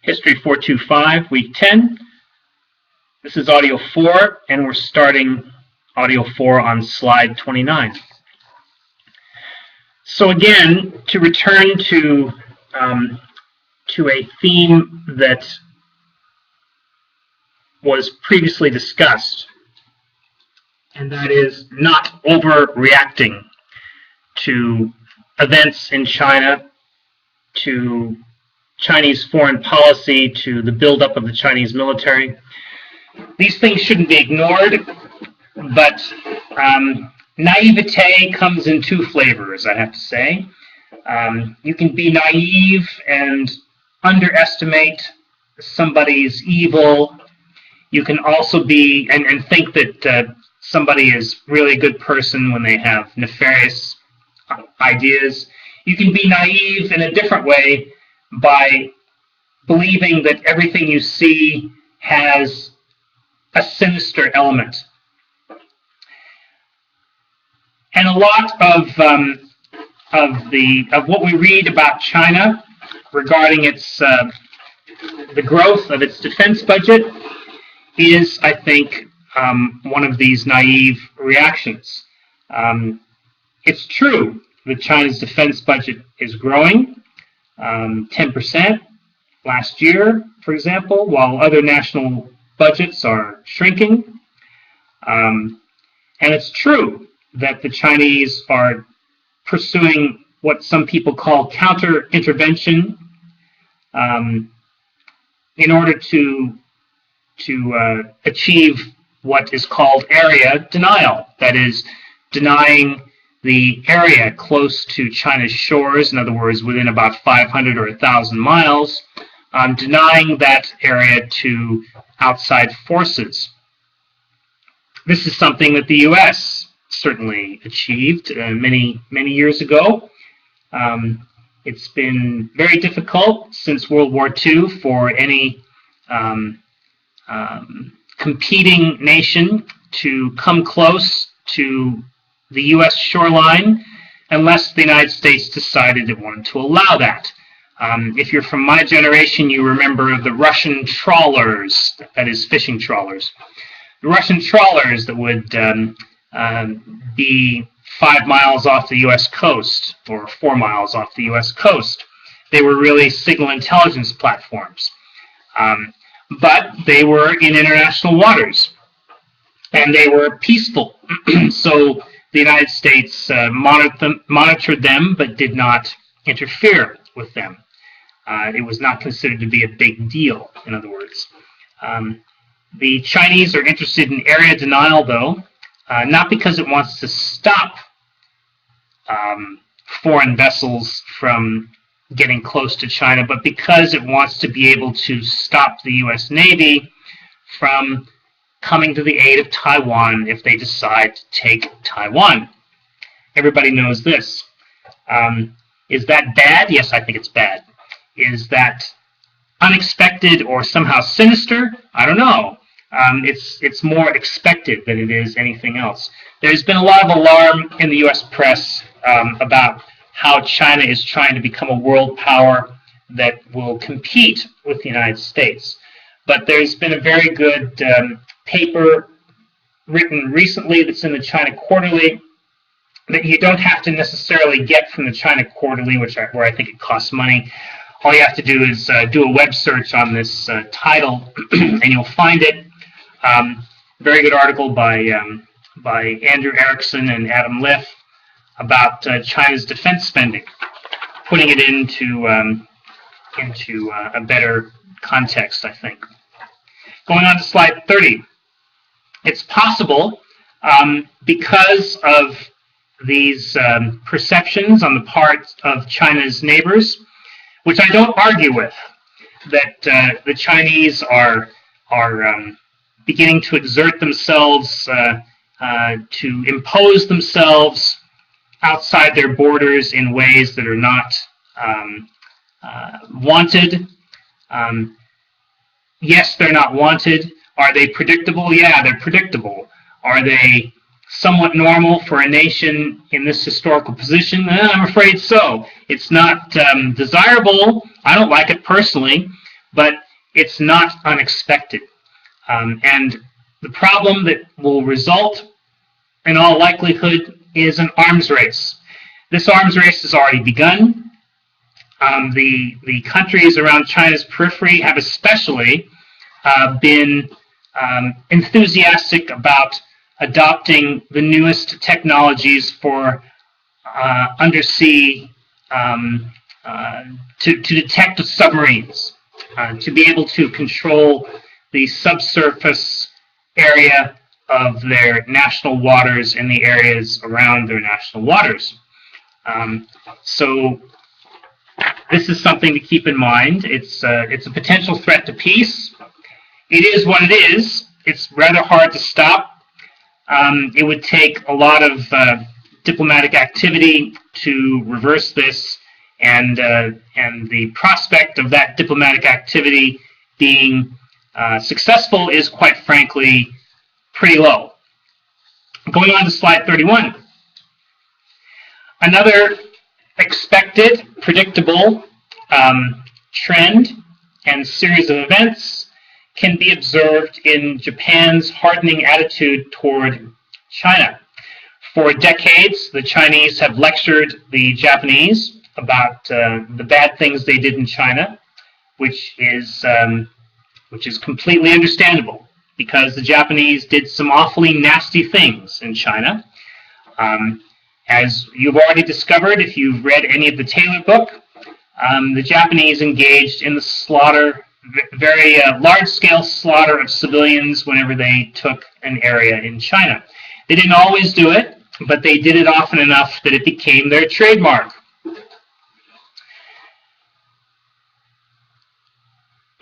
History 425, Week 10. This is Audio 4, and we're starting Audio 4 on Slide 29. So again, to return to a theme that was previously discussed, and that is not overreacting to events in China, to Chinese foreign policy, to the buildup of the Chinese military. These things shouldn't be ignored, but naivete comes in two flavors, I have to say. You can be naive and underestimate somebody's evil. You can also be and think that somebody is really a good person when they have nefarious ideas. You can be naive in a different way by believing that everything you see has a sinister element. And a lot of what we read about China regarding its the growth of its defense budget is, I think, one of these naive reactions. It's true that China's defense budget is growing, 10% last year, for example, while other national budgets are shrinking. And it's true that the Chinese are pursuing what some people call counter-intervention in order to achieve what is called area denial. That is, denying the area close to China's shores, in other words, within about 500 or 1,000 miles, denying that area to outside forces. This is something that the U.S. certainly achieved many years ago. It's been very difficult since World War II for any competing nation to come close to the U.S. shoreline unless the United States decided it wanted to allow that. If you're from my generation, you remember the Russian trawlers, that is, fishing trawlers. The Russian trawlers that would be 5 miles off the U.S. coast or 4 miles off the U.S. coast. They were really signal intelligence platforms. But they were in international waters, and they were peaceful. So the United States monitored them, but did not interfere with them. It was not considered to be a big deal, in other words. The Chinese are interested in area denial, though, not because it wants to stop foreign vessels from getting close to China, but because it wants to be able to stop the U.S. Navy from coming to the aid of Taiwan if they decide to take Taiwan. Everybody knows this. Is that bad? Yes, I think it's bad. Is that unexpected or somehow sinister? I don't know. It's more expected than it is anything else. There's been a lot of alarm in the U.S. press about how China is trying to become a world power that will compete with the United States. But there's been a very good paper written recently that's in the China Quarterly that you don't have to necessarily get from the China Quarterly, where I think it costs money. All you have to do is do a web search on this title, and you'll find it. Very good article by Andrew Erickson and Adam Liff about China's defense spending, putting it into a better context, I think. Going on to slide 30. It's possible, because of these perceptions on the part of China's neighbors, which I don't argue with, that the Chinese are beginning to exert themselves to impose themselves outside their borders in ways that are not wanted. Yes, they're not wanted. Are they predictable? Yeah, they're predictable. Are they somewhat normal for a nation in this historical position? I'm afraid so. It's not desirable. I don't like it personally, but it's not unexpected. And the problem that will result, in all likelihood, is an arms race. This arms race has already begun. The countries around China's periphery have especially been enthusiastic about adopting the newest technologies for undersea to detect submarines, to be able to control the subsurface area of their national waters and the areas around their national waters. So this is something to keep in mind. It's a potential threat to peace. It is what it is. It's rather hard to stop. It would take a lot of diplomatic activity to reverse this, and the prospect of that diplomatic activity being successful is, quite frankly, pretty low. Going on to slide 31. Another expected, predictable trend and series of events can be observed in Japan's hardening attitude toward China. For decades, the Chinese have lectured the Japanese about the bad things they did in China, which is completely understandable, because the Japanese did some awfully nasty things in China. As you've already discovered, if you've read any of the Taylor book, the Japanese engaged in the slaughter, very large-scale slaughter of civilians whenever they took an area in China. They didn't always do it, but they did it often enough that it became their trademark.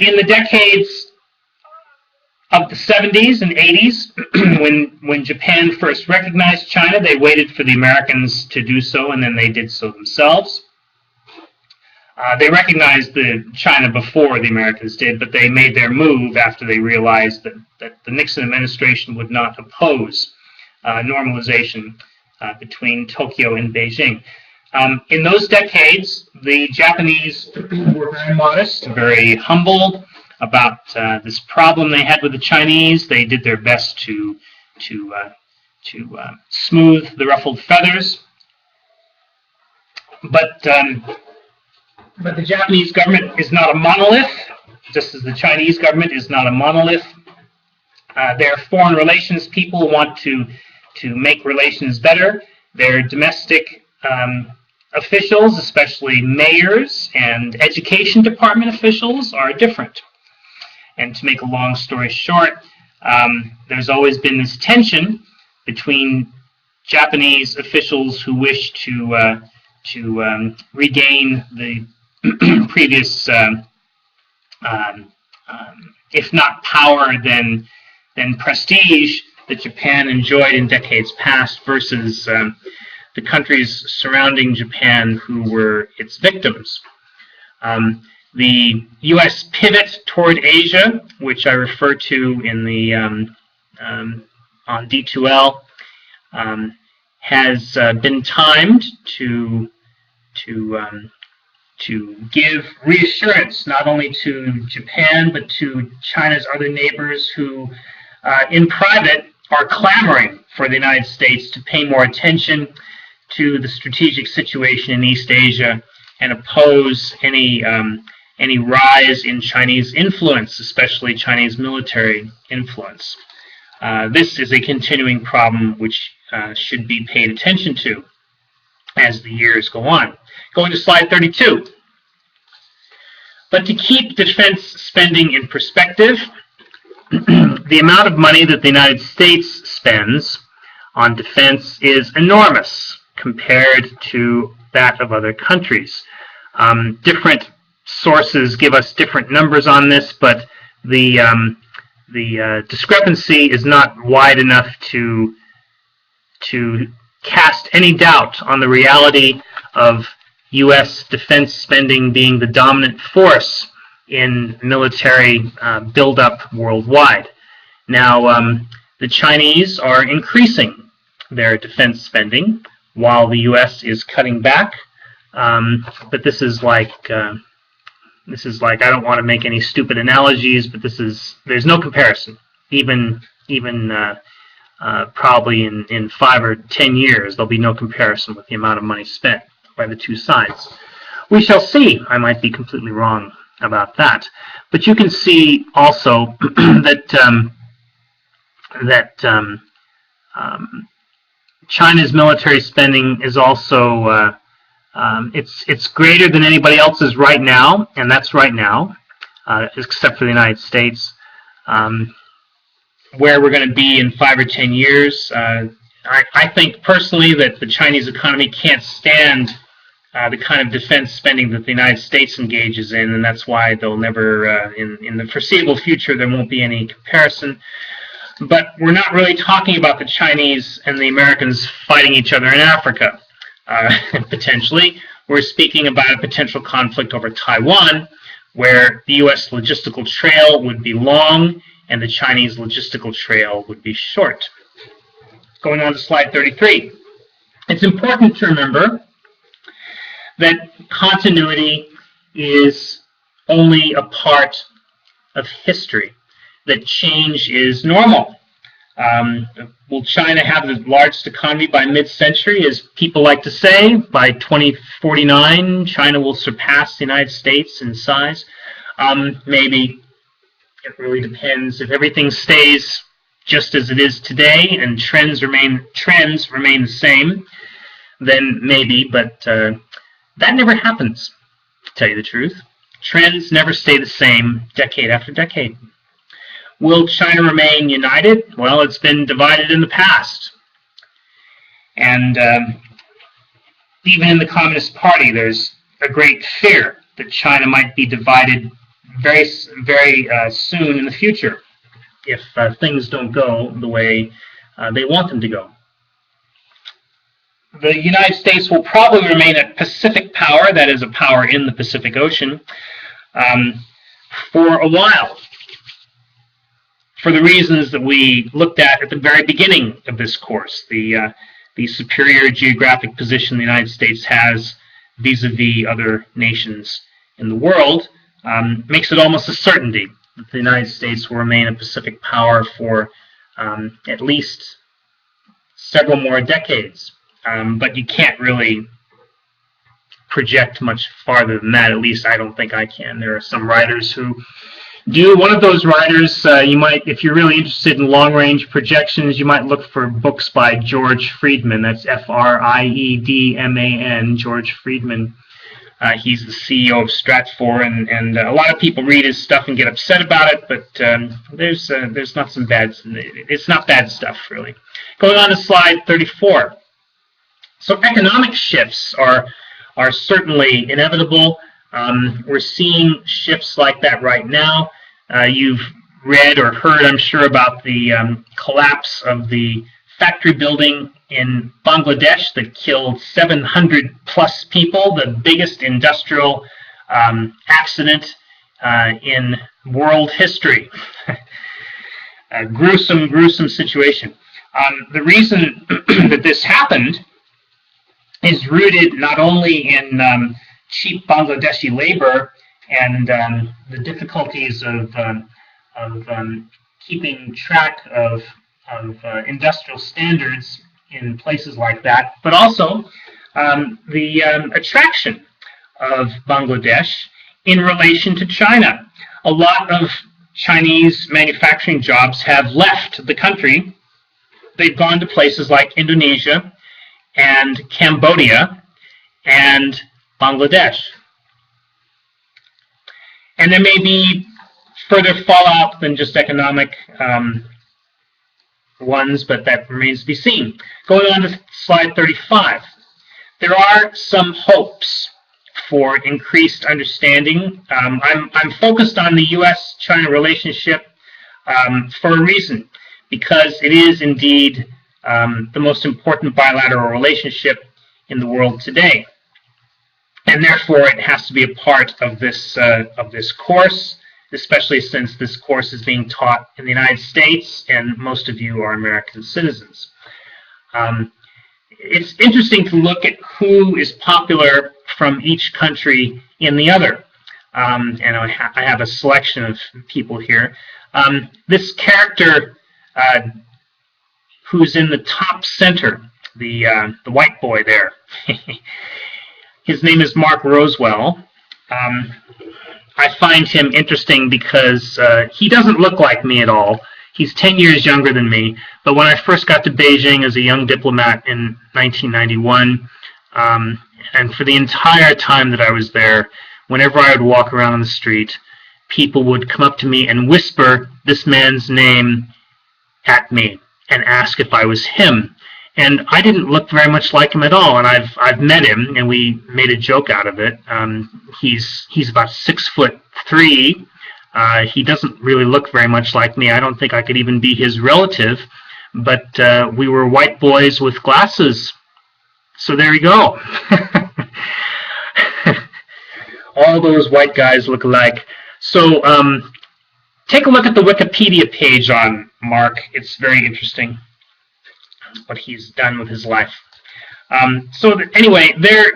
In the decades of the 70s and 80s, when Japan first recognized China, they waited for the Americans to do so, and then they did so themselves. They recognized China before the Americans did, but they made their move after they realized that the Nixon administration would not oppose normalization between Tokyo and Beijing. In those decades, the Japanese were very modest, very humble about this problem they had with the Chinese. They did their best to smooth the ruffled feathers. But the Japanese government is not a monolith, just as the Chinese government is not a monolith. Their foreign relations people want to make relations better. Their domestic officials, especially mayors and education department officials, are different. And to make a long story short, there's always been this tension between Japanese officials who wish to regain the previous, if not power, then prestige that Japan enjoyed in decades past, versus the countries surrounding Japan who were its victims. The U.S. pivot toward Asia, which I refer to in the on D2L, has been timed to give reassurance not only to Japan but to China's other neighbors, who in private are clamoring for the United States to pay more attention to the strategic situation in East Asia and oppose any rise in Chinese influence, especially Chinese military influence. This is a continuing problem which should be paid attention to as the years go on. Going to slide 32. But to keep defense spending in perspective, the amount of money that the United States spends on defense is enormous compared to that of other countries. Different sources give us different numbers on this, but the discrepancy is not wide enough to cast any doubt on the reality of U.S. defense spending being the dominant force in military buildup worldwide. Now, the Chinese are increasing their defense spending while the U.S. is cutting back, but this is like This is like, I don't want to make any stupid analogies, but there's no comparison. Even probably in 5 or 10 years, there'll be no comparison with the amount of money spent by the two sides. We shall see. I might be completely wrong about that. But you can see also that China's military spending is also it's greater than anybody else's right now, and that's right now, except for the United States. Where we're going to be in 5 or 10 years, I think personally that the Chinese economy can't stand the kind of defense spending that the United States engages in, and that's why they'll never, in the foreseeable future, there won't be any comparison. But we're not really talking about the Chinese and the Americans fighting each other in Africa, potentially. We're speaking about a potential conflict over Taiwan, where the U.S. logistical trail would be long and the Chinese logistical trail would be short. Going on to slide 33. It's important to remember that continuity is only a part of history, that change is normal. Will China have the largest economy by mid-century? As people like to say, by 2049, China will surpass the United States in size. Maybe. It really depends. If everything stays just as it is today and trends remain the same, then maybe, but that never happens, to tell you the truth. Trends never stay the same decade after decade. Will China remain united? Well, it's been divided in the past. And even in the Communist Party, there's a great fear that China might be divided very soon in the future if things don't go the way they want them to go. The United States will probably remain a Pacific power, that is a power in the Pacific Ocean, for a while, for the reasons that we looked at the very beginning of this course. The superior geographic position the United States has vis-a-vis other nations in the world makes it almost a certainty that the United States will remain a Pacific power for at least several more decades. But you can't really project much farther than that. At least I don't think I can. There are some writers who do. One of those writers, you might, if you're really interested in long-range projections, you might look for books by George Friedman. That's Friedman, George Friedman. He's the CEO of Stratfor, and a lot of people read his stuff and get upset about it, but there's not some bad. It's not bad stuff, really. Going on to slide 34. So economic shifts are certainly inevitable. We're seeing shifts like that right now. You've read or heard, I'm sure, about the collapse of the factory building in Bangladesh that killed 700 plus people, the biggest industrial accident in world history. A gruesome situation. The reason that this happened is rooted not only in cheap Bangladeshi labor and the difficulties of keeping track of industrial standards in places like that, but also the attraction of Bangladesh in relation to China. A lot of Chinese manufacturing jobs have left the country. They've gone to places like Indonesia and Cambodia and Bangladesh. And there may be further fallout than just economic ones, but that remains to be seen. Going on to slide 35. There are some hopes for increased understanding. I'm focused on the U.S.-China relationship for a reason, because it is indeed the most important bilateral relationship in the world today. And therefore, it has to be a part of this course, especially since this course is being taught in the United States, and most of you are American citizens. It's interesting to look at who is popular from each country in the other. and I have a selection of people here. This character who's in the top center, the white boy there, his name is Mark Roswell. I find him interesting because he doesn't look like me at all. He's 10 years younger than me. But when I first got to Beijing as a young diplomat in 1991, and for the entire time that I was there, whenever I would walk around on the street, people would come up to me and whisper this man's name at me and ask if I was him. And I didn't look very much like him at all. And I've met him, and we made a joke out of it. He's about 6'3". He doesn't really look very much like me. I don't think I could even be his relative. But we were white boys with glasses. So there you go. All those white guys look alike. So take a look at the Wikipedia page on Mark. It's very interesting what he's done with his life. Anyway, there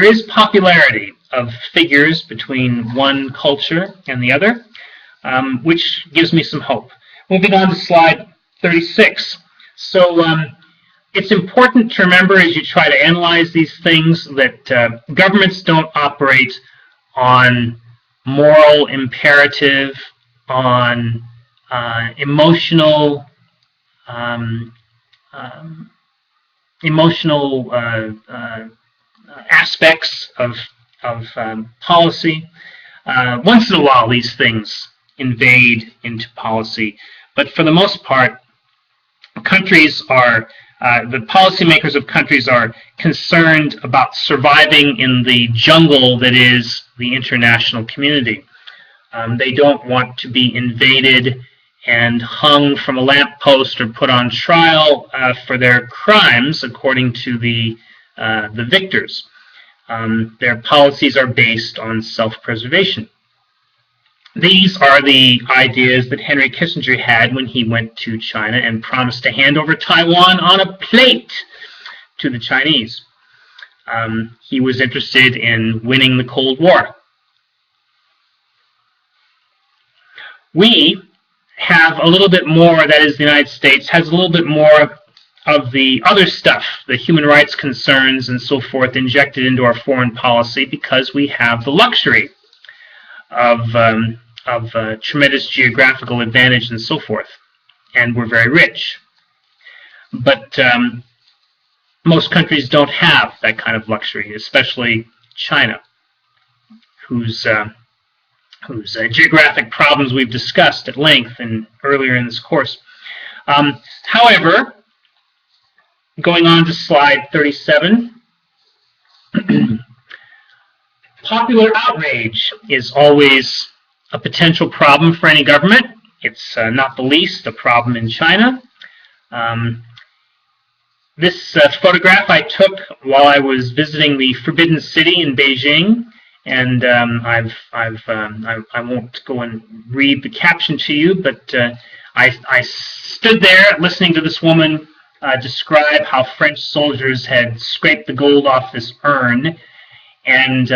is popularity of figures between one culture and the other, which gives me some hope. Moving on to slide 36. So it's important to remember as you try to analyze these things that governments don't operate on moral imperative, on emotional aspects of policy. Once in a while, these things invade into policy, but for the most part, countries are the policymakers of countries are concerned about surviving in the jungle that is the international community. They don't want to be invaded and hung from a lamppost or put on trial for their crimes, according to the victors. Their policies are based on self-preservation. These are the ideas that Henry Kissinger had when he went to China and promised to hand over Taiwan on a plate to the Chinese. He was interested in winning the Cold War. We have a little bit more, that is, the United States has a little bit more of the other stuff, the human rights concerns and so forth, injected into our foreign policy because we have the luxury of tremendous geographical advantage and so forth, and we're very rich. But most countries don't have that kind of luxury, especially China, whose geographic problems we've discussed at length and earlier in this course. However, going on to slide 37, popular outrage is always a potential problem for any government. It's not the least a problem in China. This photograph I took while I was visiting the Forbidden City in Beijing, and I won't go and read the caption to you, but I stood there listening to this woman describe how French soldiers had scraped the gold off this urn, and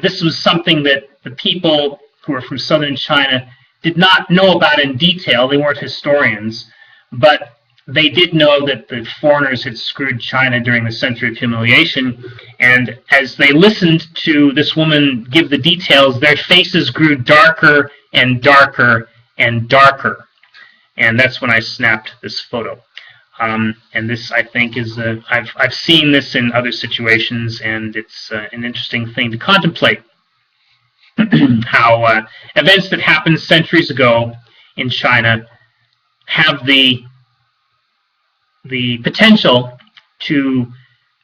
this was something that the people who were from southern China did not know about in detail. They weren't historians, but they did know that the foreigners had screwed China during the Century of Humiliation, and as they listened to this woman give the details, their faces grew darker and darker and darker, and that's when I snapped this photo. And this, I think, is I've seen this in other situations, and it's an interesting thing to contemplate. How events that happened centuries ago in China have the potential to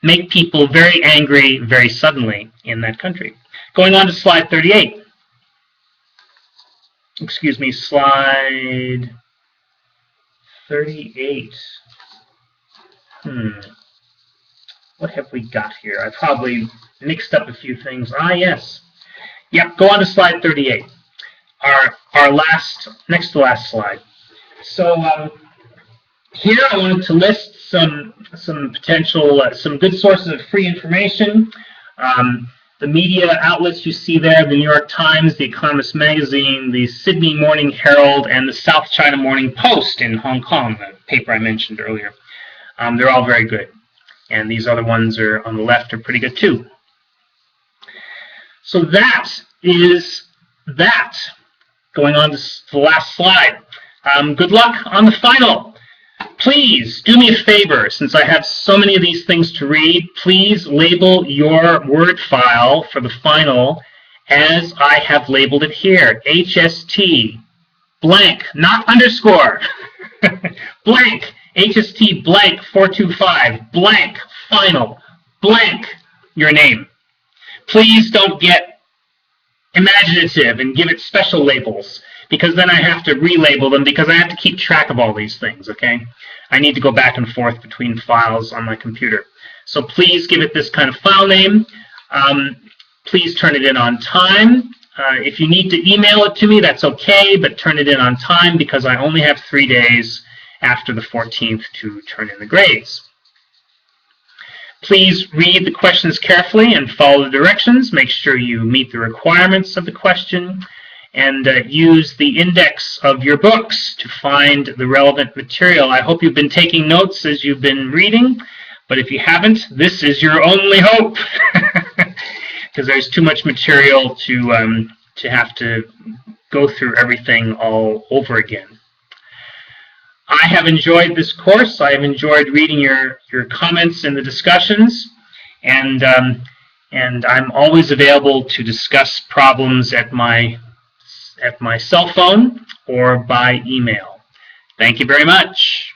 make people very angry very suddenly in that country. Going on to slide 38. Excuse me, slide 38. What have we got here? I probably mixed up a few things. Yes. Yep, go on to slide 38. Our next to last slide. So here I wanted to list some potential, some good sources of free information. The media outlets you see there, the New York Times, the Economist Magazine, the Sydney Morning Herald, and the South China Morning Post in Hong Kong, the paper I mentioned earlier. They're all very good. And these other ones are on the left are pretty good too. So that is that. Going on to the last slide. Good luck on the final. Please do me a favor, since I have so many of these things to read, please label your Word file for the final as I have labeled it here. HST blank, not underscore, blank, HST blank 425, blank, final, blank, your name. Please don't get imaginative and give it special labels, because then I have to relabel them, because I have to keep track of all these things, okay? I need to go back and forth between files on my computer. So please give it this kind of file name. Please turn it in on time. If you need to email it to me, that's okay, but turn it in on time, because I only have 3 days after the 14th to turn in the grades. Please read the questions carefully and follow the directions. Make sure you meet the requirements of the question, and use the index of your books to find the relevant material. I hope you've been taking notes as you've been reading, but if you haven't, this is your only hope, because there's too much material to have to go through everything all over again. I have enjoyed this course. I have enjoyed reading your comments in the discussions, and I'm always available to discuss problems at my cell phone or by email. Thank you very much.